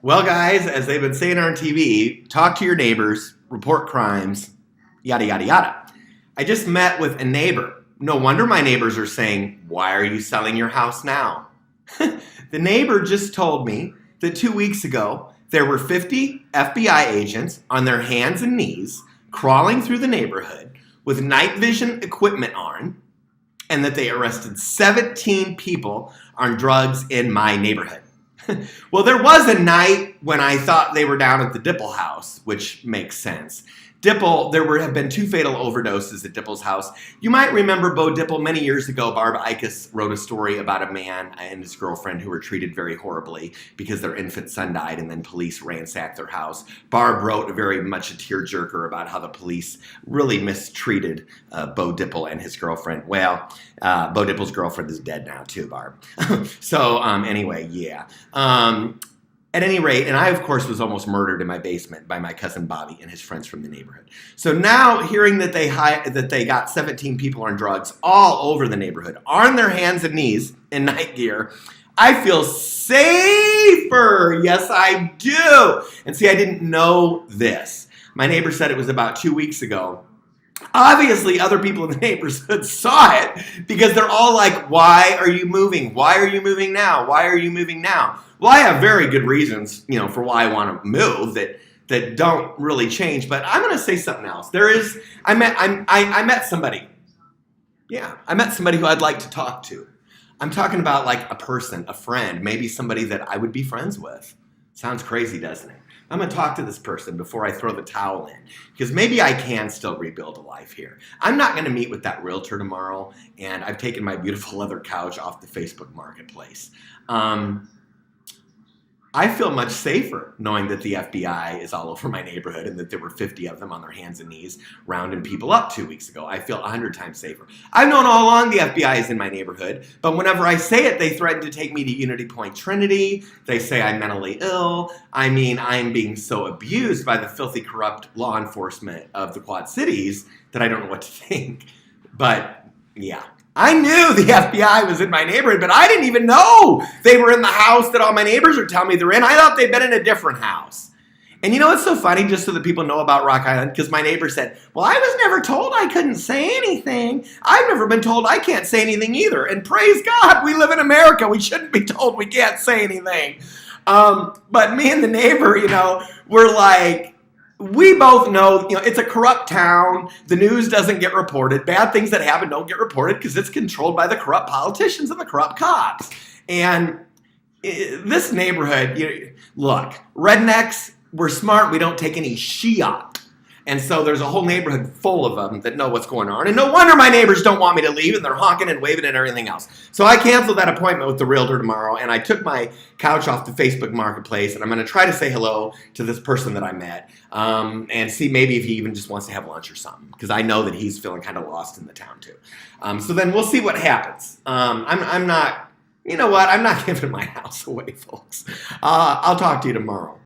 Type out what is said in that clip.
Well, guys, as they've been saying on TV, talk to your neighbors, report crimes, yada, yada, yada. I just met with a neighbor. No wonder my neighbors are saying, why are you selling your house now? The neighbor just told me that 2 weeks ago, there were 50 FBI agents on their hands and knees crawling through the neighborhood with night vision equipment on, and that they arrested 17 people on drugs in my neighborhood. Well, there was a night when I thought they were down at the Dipple house, which makes sense. Dipple, have been 2 fatal overdoses at Dipple's house. You might remember Bo Dipple many years ago. Barb Ickes wrote a story about a man and his girlfriend who were treated very horribly because their infant son died and then police ransacked their house. Barb wrote very much a tearjerker about how the police really mistreated Bo Dipple and his girlfriend. Well, Bo Dipple's girlfriend is dead now too, Barb. So anyway, yeah. At any rate, and I, of course, was almost murdered in my basement by my cousin Bobby and his friends from the neighborhood. So now, hearing that they got 17 people on drugs all over the neighborhood, on their hands and knees in night gear, I feel safer. Yes, I do. And see, I didn't know this. My neighbor said it was about 2 weeks ago. Obviously, other people in the neighborhood saw it because they're all like, why are you moving? Why are you moving now? Why are you moving now? Well, I have very good reasons, for why I want to move that don't really change. But I'm going to say something else. I met somebody. Yeah, I met somebody who I'd like to talk to. I'm talking about like a person, a friend, maybe somebody that I would be friends with. Sounds crazy, doesn't it? I'm going to talk to this person before I throw the towel in, because maybe I can still rebuild a life here. I'm not going to meet with that realtor tomorrow, and I've taken my beautiful leather couch off the Facebook marketplace. I feel much safer knowing that the FBI is all over my neighborhood and that there were 50 of them on their hands and knees rounding people up 2 weeks ago. I feel 100 times safer. I've known all along the FBI is in my neighborhood, but whenever I say it, they threaten to take me to Unity Point Trinity. They say I'm mentally ill. I mean, I'm being so abused by the filthy, corrupt law enforcement of the Quad Cities that I don't know what to think. But yeah. I knew the FBI was in my neighborhood, but I didn't even know they were in the house that all my neighbors are telling me they're in. I thought they'd been in a different house. And you know what's so funny, just so that people know about Rock Island? Because my neighbor said, well, I was never told I couldn't say anything. I've never been told I can't say anything either. And praise God, we live in America. We shouldn't be told we can't say anything. But me and the neighbor, we're like, we both know, it's a corrupt town. The news doesn't get reported. Bad things that happen don't get reported because it's controlled by the corrupt politicians and the corrupt cops. And this neighborhood, look, rednecks, we're smart. We don't take any shit. And so there's a whole neighborhood full of them that know what's going on. And no wonder my neighbors don't want me to leave, and they're honking and waving and everything else. So I canceled that appointment with the realtor tomorrow, and I took my couch off the Facebook marketplace, and I'm going to try to say hello to this person that I met and see maybe if he even just wants to have lunch or something, because I know that he's feeling kind of lost in the town too. So then we'll see what happens. I'm not, I'm not giving my house away, folks. I'll talk to you tomorrow.